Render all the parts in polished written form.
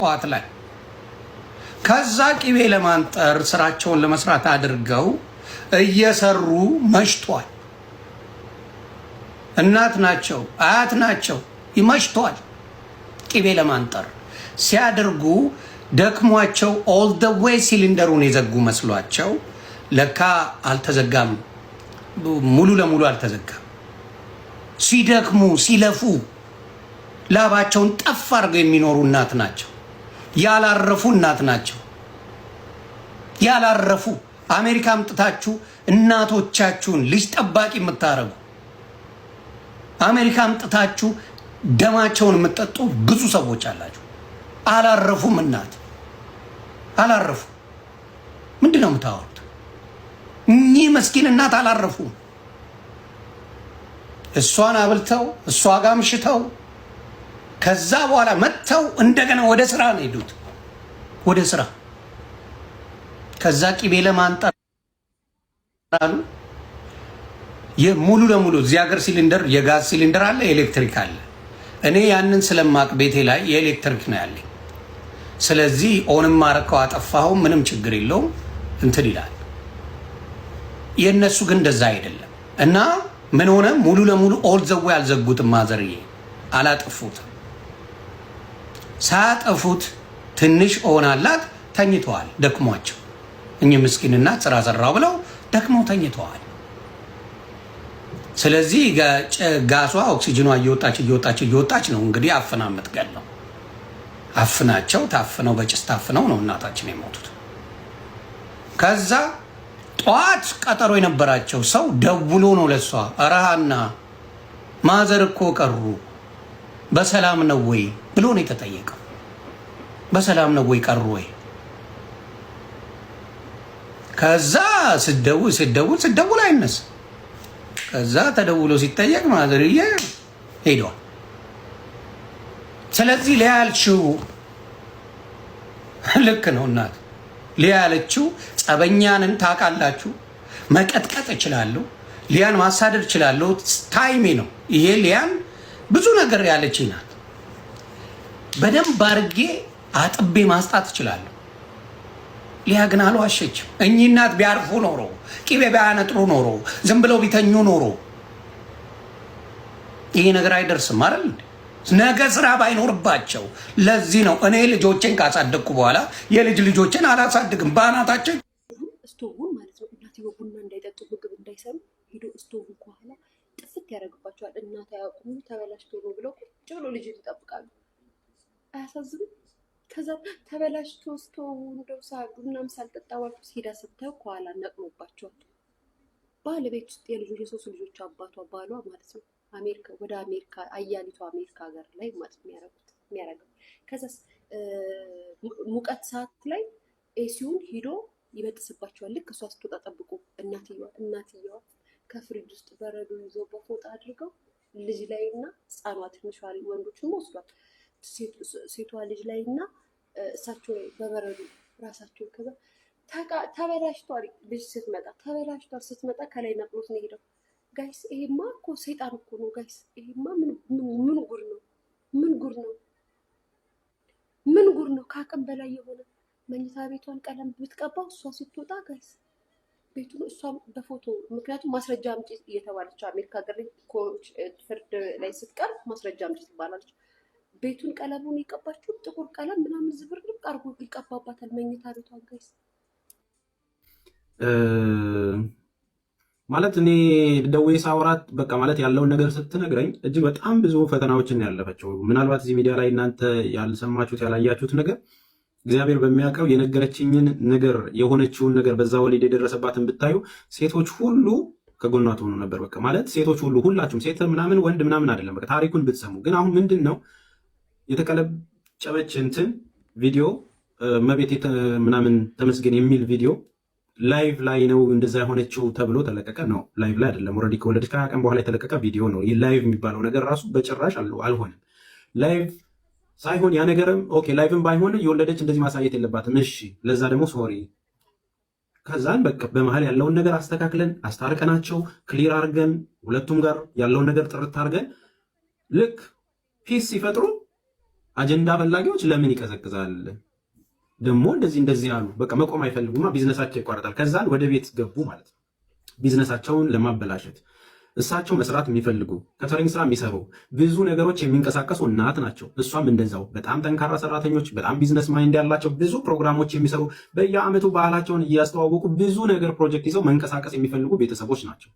ጠዋት ላይ ከዛ ቅቤ ለማንጠር ስራቸውን ለመስራት አድርገው እየሰሩ መሽቷል። እናት ናቸው፣ አያት ናቸው፣ ይመሽቷል። ቅቤ ለማንጠር ሲያደርጉ ደክሟቸው ኦል ደ ዌይ ሲሊንደሩን የዘጉ መስሏቸው ለካ አልተዘጋም፣ ሙሉ ለሙሉ አልተዘጋም። ሲደክሙ ሲለፉ ላባቸውን ጠፍ አድርገው የሚኖሩ እናት ናቸው። ያላረፉ እናት ናቸው። ያላረፉ አሜሪካ አምጥታችሁ እናቶቻችሁን ልጅ ጠባቂ የምታረጉ አሜሪካ አምጥታችሁ ደማቸውን የምትጠጡ ብዙ ሰዎች አላችሁ። አላረፉም። እናት አላረፉ። ምንድን ነው የምታወሩት? እኚህ መስኪን እናት አላረፉም። እሷን አብልተው እሷ ጋር ምሽተው ከዛ በኋላ መጥተው እንደገና ወደ ስራ ነው ሄዱት። ወደ ስራ ከዛ ቅቤ ለማንጠር አሉ። ሙሉ ለሙሉ እዚህ ሀገር ሲሊንደር የጋዝ ሲሊንደር አለ፣ ኤሌክትሪክ አለ። እኔ ያንን ስለማቅ ቤቴ ላይ የኤሌክትሪክ ነው ያለኝ። ስለዚህ ኦንም ማረከው አጠፋው ምንም ችግር የለውም እንትን ይላል። የነሱ ግን እንደዛ አይደለም። እና ምን ሆነ? ሙሉ ለሙሉ ኦል ዘዌ አልዘጉትም። ማዘርዬ አላጠፉትም። ሳያጠፉት ትንሽ ኦናላት ተኝተዋል፣ ደክሟቸው። እኚህ ምስኪንና ስራ ሰራው ብለው ደክመው ተኝተዋል። ስለዚህ ጋሷ ኦክሲጅኗ እየወጣች ነው እንግዲህ አፍና የምትገለው። አፍናቸው ታፍነው በጭስ ታፍነው ነው እናታችን የሞቱት። ከዛ ጠዋት ቀጠሮ የነበራቸው ሰው ደውሎ ነው ለሷ አራሃና ማዘር እኮ ቀሩ በሰላም ነው ወይ ብሎ ነው የተጠየቀው። በሰላም ነው ወይ ቀሩ ወይ? ከዛ ስደውል አይነሳ። ከዛ ተደውሎ ሲጠየቅ ማዘርዬ ሄዷል። ስለዚህ ሊያልችው ልክ ነው እናት ሊያለችው ጸበኛንን ታውቃላችሁ። መቀጥቀጥ እችላለሁ፣ ሊያን ማሳደድ እችላለሁ። ታይሜ ነው ይሄ። ሊያን ብዙ ነገር ያለች ናት። በደንብ አድርጌ አጥቤ ማስጣት እችላለሁ። ሊያ ግን አልዋሸችም። እኚህ እናት ቢያርፉ ኖሮ ቅቤ ቢያነጥሩ ኖሮ ዝም ብለው ቢተኙ ኖሮ ይሄ ነገር አይደርስም አይደል? ነገ ስራ ባይኖርባቸው። ለዚህ ነው እኔ ልጆቼን ካሳደግኩ በኋላ የልጅ ልጆቼን አላሳድግም። በአናታችን ስቶቡን ማለት ነው። እናትየው ቡና እንዳይጠጡ ምግብ እንዳይሰሩ ሄዶ ስቶቡን ከኋላ ጥፍት ያደርግባቸዋል። እናት አያውቁም ተበላሽቶ ነው ብለው ቁጭ ብሎ ልጅ ይጠብቃሉ። አያሳዝኑም? ከዛ ተበላሽቶ ስቶቡ እንደው ቡናም ሳልጠጣዋችሁ ሲሄዳ ስታዩ ከኋላ ነቅሎባቸዋል። ባለቤት ውስጥ የሶስት ልጆች አባቷ ባሏ ማለት ነው አሜሪካ ወደ አሜሪካ አያሊቷ አሜሪካ ሀገር ላይ ማለት የሚያደርገው ከዛ ሙቀት ሰዓት ላይ ኤሲውን ሂዶ ይበጥስባቸዋል። ልክ እሷ ስትወጣ ጠብቁ። እናትየዋ ከፍሪጅ ውስጥ በረዶ ይዞ በፎጣ አድርገው ልጅ ላይ እና ህፃኗ ትንሿ ወንዶችን ወስዷል። ሴቷ ልጅ ላይ እና እሳቸው ላይ በበረዶ ራሳቸውን ከዛ ተበላሽቷል። ልጅ ስትመጣ ተበላሽቷል። ስትመጣ ከላይ ነቅሎት ነው ሄደው። ጋይስ ይሄማ እኮ ሰይጣን እኮ ነው ጋይስ። ይሄማ ምን ጉር ነው? ምን ጉር ነው? ምን ጉር ነው? ከአቅም በላይ የሆነ መኝታ ቤቷን ቀለም ብትቀባው እሷ ስትወጣ ጋይስ ቤቱን እሷ በፎቶ ምክንያቱም ማስረጃ አምጪ እየተባለች አሜሪካ ሀገር ፍርድ ላይ ስትቀርብ ማስረጃ አምጪ ትባላለች። ቤቱን ቀለሙን የቀባችው ጥቁር ቀለም ምናምን ዝብርቅርቅ አድርጎ ይቀባባታል መኝታ ቤቷን ጋይስ። ማለት እኔ ደውዬ ሳወራት በቃ ማለት ያለውን ነገር ስትነግረኝ እጅግ በጣም ብዙ ፈተናዎችን ያለፈችው። ምናልባት እዚህ ሚዲያ ላይ እናንተ ያልሰማችሁት ያላያችሁት ነገር እግዚአብሔር በሚያውቀው የነገረችኝን ነገር የሆነችውን ነገር በዛ ወሊድ የደረሰባትን ብታዩ ሴቶች ሁሉ ከጎኗ ትሆኑ ነበር። በቃ ማለት ሴቶች ሁሉ ሁላችሁም ሴት ምናምን ወንድ ምናምን አይደለም። በቃ ታሪኩን ብትሰሙ ግን አሁን ምንድን ነው የተቀለጨበች እንትን ቪዲዮ መቤት ምናምን ተመስገን የሚል ቪዲዮ ላይቭ ላይ ነው እንደዛ የሆነችው ተብሎ ተለቀቀ። ነው ላይቭ ላይ አይደለም። ኦልሬዲ ከወለደች ከ20 ቀን በኋላ የተለቀቀ ቪዲዮ ነው። ይህ ላይቭ የሚባለው ነገር ራሱ በጭራሽ አልሆነም። ላይቭ ሳይሆን ያ ነገርም ኦኬ ላይቭም ባይሆን የወለደች እንደዚህ ማሳየት የለባትም። እሺ ለዛ ደግሞ ሶሪ። ከዛን በቃ በመሃል ያለውን ነገር አስተካክለን አስታርቀናቸው ክሊር አድርገን ሁለቱም ጋር ያለውን ነገር ጥርት አድርገን ልክ ፒስ ሲፈጥሩ አጀንዳ ፈላጊዎች ለምን ይቀዘቅዛል ደግሞ እንደዚህ ያሉ በቃ መቆም አይፈልጉማ። ቢዝነሳቸው ይቋረጣል። ከዛን ወደ ቤት ገቡ ማለት ነው። ቢዝነሳቸውን ለማበላሸት እሳቸው መስራት የሚፈልጉ ከተሪንግ ስራ የሚሰሩ ብዙ ነገሮች የሚንቀሳቀሱ እናት ናቸው። እሷም እንደዛው በጣም ጠንካራ ሰራተኞች፣ በጣም ቢዝነስ ማይንድ ያላቸው ብዙ ፕሮግራሞች የሚሰሩ በየአመቱ ባህላቸውን እያስተዋወቁ ብዙ ነገር ፕሮጀክት ይዘው መንቀሳቀስ የሚፈልጉ ቤተሰቦች ናቸው።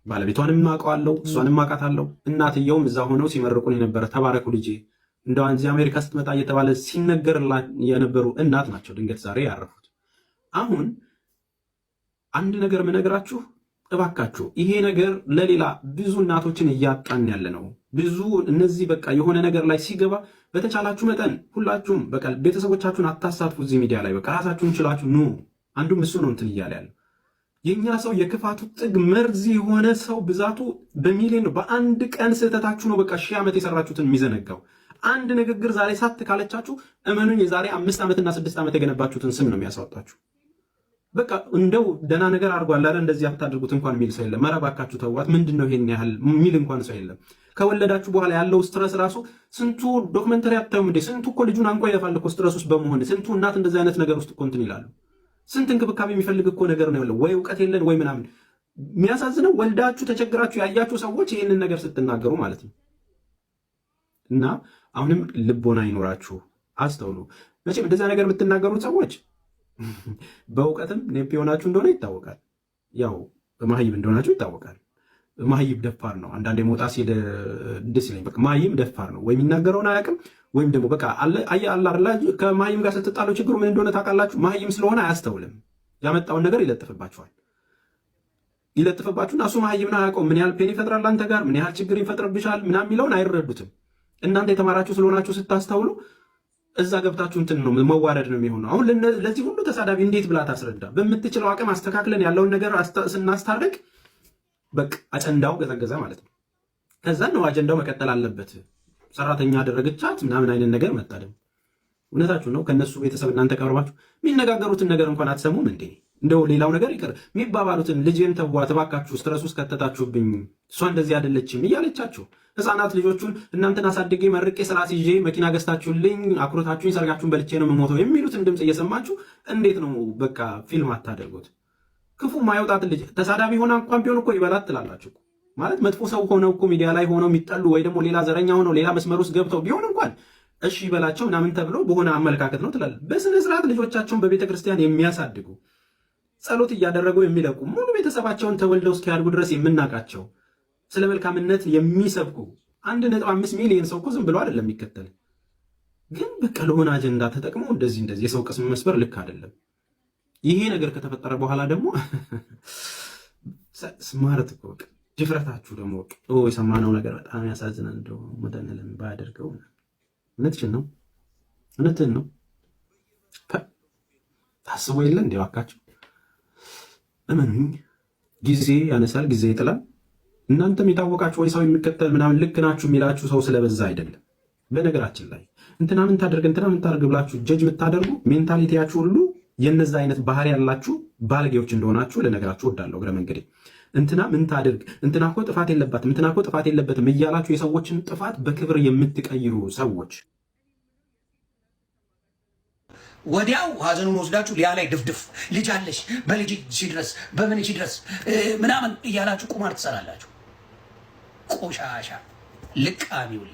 ባለቤቷንም አውቀዋለሁ፣ እሷንም አውቃታለሁ። እናትየውም እዛ ሆነው ሲመርቁን የነበረ ተባረኩ ልጄ እንደው እዚህ አሜሪካ ስትመጣ እየተባለ ሲነገር የነበሩ እናት ናቸው። ድንገት ዛሬ ያረፉት። አሁን አንድ ነገር የምነግራችሁ እባካችሁ ይሄ ነገር ለሌላ ብዙ እናቶችን እያጣን ያለ ነው። ብዙ እነዚህ በቃ የሆነ ነገር ላይ ሲገባ በተቻላችሁ መጠን ሁላችሁም በቃ ቤተሰቦቻችሁን አታሳትፉ እዚህ ሚዲያ ላይ በቃ ራሳችሁን ችላችሁ ኑ። አንዱም እሱ ነው እንትን እያለ ያለው የኛ ሰው የክፋቱ ጥግ መርዝ የሆነ ሰው ብዛቱ በሚሊዮን ነው። በአንድ ቀን ስህተታችሁ ነው በቃ 1000 ዓመት የሰራችሁትን የሚዘነጋው። አንድ ንግግር ዛሬ ሳት ካለቻችሁ እመኑኝ የዛሬ 5 ዓመትና 6 ዓመት የገነባችሁትን ስም ነው የሚያሳወጣችሁ። በቃ እንደው ደና ነገር አድርጓል አይደል እንደዚህ አታድርጉት እንኳን የሚል ሰው የለም። ኧረ እባካችሁ ተዋት፣ ምንድነው ይሄን ያህል የሚል እንኳን ሰው የለም። ከወለዳችሁ በኋላ ያለው ስትረስ ራሱ ስንቱ ዶክመንተሪ አታዩም እንዴ? ስንቱ እኮ ልጁን አንቆ ይለፋል እኮ ስትረስ ውስጥ በመሆን ስንቱ እናት እንደዚህ አይነት ነገር ውስጥ እኮ እንትን ይላሉ። ስንት እንክብካቤ የሚፈልግ እኮ ነገር ነው ያለው። ወይ እውቀት የለን ወይ ምናምን። የሚያሳዝነው ወልዳችሁ ተቸግራችሁ ያያችሁ ሰዎች ይሄንን ነገር ስትናገሩ ማለት ነው። እና አሁንም ልቦና ይኖራችሁ አስተውሉ። መቼም እንደዛ ነገር የምትናገሩት ሰዎች በእውቀትም ኔፕ የሆናችሁ እንደሆነ ይታወቃል። ያው መሀይም እንደሆናችሁ ይታወቃል። መሀይም ደፋር ነው። አንዳንዴ መውጣ ሲል ደስ ይለኝ። በቃ መሀይም ደፋር ነው። ወይም የሚናገረውን አያውቅም ወይም ደግሞ በቃ አላ ከመሀይም ጋር ስትጣለው ችግሩ ምን እንደሆነ ታውቃላችሁ። መሀይም ስለሆነ አያስተውልም። ያመጣውን ነገር ይለጥፍባችኋል። ይለጥፍባችሁና እሱ መሀይም ነው አያውቀውም። ምን ያህል ፔን ይፈጥራል አንተ ጋር፣ ምን ያህል ችግር ይፈጥርብሻል ምናምን የሚለውን አይረዱትም። እናንተ የተማራችሁ ስለሆናችሁ ስታስተውሉ እዛ ገብታችሁ እንትን ነው መዋረድ ነው የሚሆነው። አሁን ለዚህ ሁሉ ተሳዳቢ እንዴት ብላ ታስረዳ? በምትችለው አቅም አስተካክለን ያለውን ነገር ስናስታርቅ በቃ አጀንዳው ገዘገዘ ማለት ነው። ከዛ ነው አጀንዳው መቀጠል አለበት። ሰራተኛ አደረገቻት ምናምን አይነት ነገር መጣደም። እውነታችሁ ነው። ከነሱ ቤተሰብ እናንተ ቀርባችሁ የሚነጋገሩትን ነገር እንኳን አትሰሙም እንዴ? እንደው ሌላው ነገር ይቀር የሚባባሉትን ልጄን ተዋት እባካችሁ ስትረስ ውስጥ ከተታችሁብኝ፣ እሷ እንደዚህ አይደለችም እያለቻችሁ ህፃናት ልጆቹን እናንተን አሳድጌ መርቄ ስራት ይዤ መኪና ገዝታችሁልኝ አኩሮታችሁኝ ሰርጋችሁን በልቼ ነው የምሞተው የሚሉትን ድምፅ እየሰማችሁ እንዴት ነው በቃ ፊልም አታደርጉት? ክፉ ማይወጣት ልጅ ተሳዳቢ ሆና እንኳን ቢሆን እኮ ይበላት ትላላችሁ ማለት መጥፎ ሰው ሆነው እኮ ሚዲያ ላይ ሆነው የሚጠሉ ወይ ደግሞ ሌላ ዘረኛ ሆነው ሌላ መስመር ውስጥ ገብተው ቢሆን እንኳን እሺ ይበላቸው ምናምን ተብሎ በሆነ አመለካከት ነው ትላል። በስነ ስርዓት ልጆቻቸውን በቤተ ክርስቲያን የሚያሳድጉ ጸሎት እያደረጉ የሚለቁ ሙሉ ቤተሰባቸውን ተወልደው እስኪያድጉ ድረስ የምናውቃቸው ስለ መልካምነት የሚሰብኩ 1.5 ሚሊዮን ሰው እኮ ዝም ብሎ አይደለም የሚከተል። ግን በቃ ለሆነ አጀንዳ ተጠቅመው እንደዚህ የሰው ቅስም መስበር ልክ አይደለም። ይሄ ነገር ከተፈጠረ በኋላ ደግሞ ስማርት እኮ በቃ ድፍረታችሁ ደግሞ የሰማነው ነገር በጣም ያሳዝናል። እንደው መደነለም ባያደርገው እውነትሽን ነው፣ እውነትን ነው። ታስቦ የለ እንዲ እባካችሁ እመኑኝ፣ ጊዜ ያነሳል፣ ጊዜ ይጥላል። እናንተም የታወቃችሁ ወይ ሰው የሚከተል ምናምን ልክ ናችሁ የሚላችሁ ሰው ስለበዛ አይደለም። በነገራችን ላይ እንትና ምን ታደርግ ብላችሁ ጀጅ የምታደርጉ ሜንታሊቲያችሁ ሁሉ የነዛ አይነት ባህሪ ያላችሁ ባለጌዎች እንደሆናችሁ ልነግራችሁ እወዳለሁ። እግረ መንገዴ እንትና ምን ታደርግ፣ እንትና እኮ ጥፋት የለባትም፣ እንትና እኮ ጥፋት የለበትም እያላችሁ የሰዎችን ጥፋት በክብር የምትቀይሩ ሰዎች ወዲያው ሀዘኑን ወስዳችሁ ሊያ ላይ ድፍድፍ ልጅ አለሽ በልጅ ሲድረስ በምን ሲድረስ ምናምን እያላችሁ ቁማር ትሰራላችሁ። ቆሻሻ ልቃሚውላ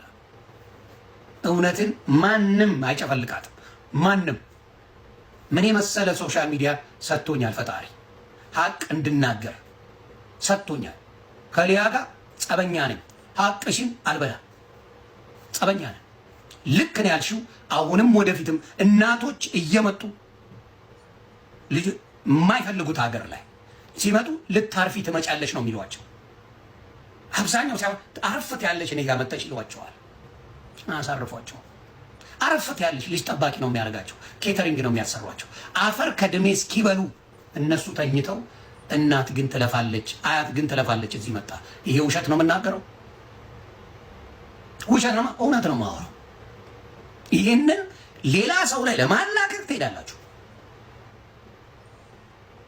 እውነትን ማንም አይጨፈልቃትም። ማንም ምን የመሰለ ሶሻል ሚዲያ ሰጥቶኛል ፈጣሪ፣ ሀቅ እንድናገር ሰጥቶኛል። ከሊያ ጋር ጸበኛ ነኝ፣ ሀቅሽን አልበላ ጸበኛ ነኝ። ልክ ነው ያልሽው። አሁንም ወደፊትም እናቶች እየመጡ ልጅ የማይፈልጉት ሀገር ላይ ሲመጡ ልታርፊ ትመጫለሽ ነው የሚሏቸው። አብዛኛው ሲያው አርፍት ያለሽ እኔ ጋር መጣሽ ይሏቸዋል። አሳርፏቸው። አርፍት ያለሽ ልጅ ጠባቂ ነው የሚያደርጋቸው፣ ኬተሪንግ ነው የሚያሰሯቸው። አፈር ከድሜ እስኪበሉ እነሱ ተኝተው እናት ግን ትለፋለች፣ አያት ግን ትለፋለች። እዚህ መጣ። ይሄ ውሸት ነው የምናገረው? ውሸት ነው? እውነት ነው የማወራው። ይህንን ሌላ ሰው ላይ ለማላቀቅ ትሄዳላችሁ።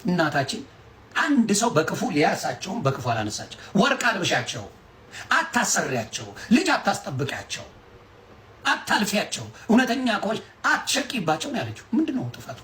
እናታችን አንድ ሰው በክፉ ሊያሳቸውም በክፉ አላነሳቸው። ወርቅ አልብሻቸው፣ አታሰሪያቸው፣ ልጅ አታስጠብቂያቸው። አታልፊያቸው፣ እውነተኛ ከሆንሽ አትሸቂባቸው ነው ያለችው። ምንድን ነው ጥፋቱ?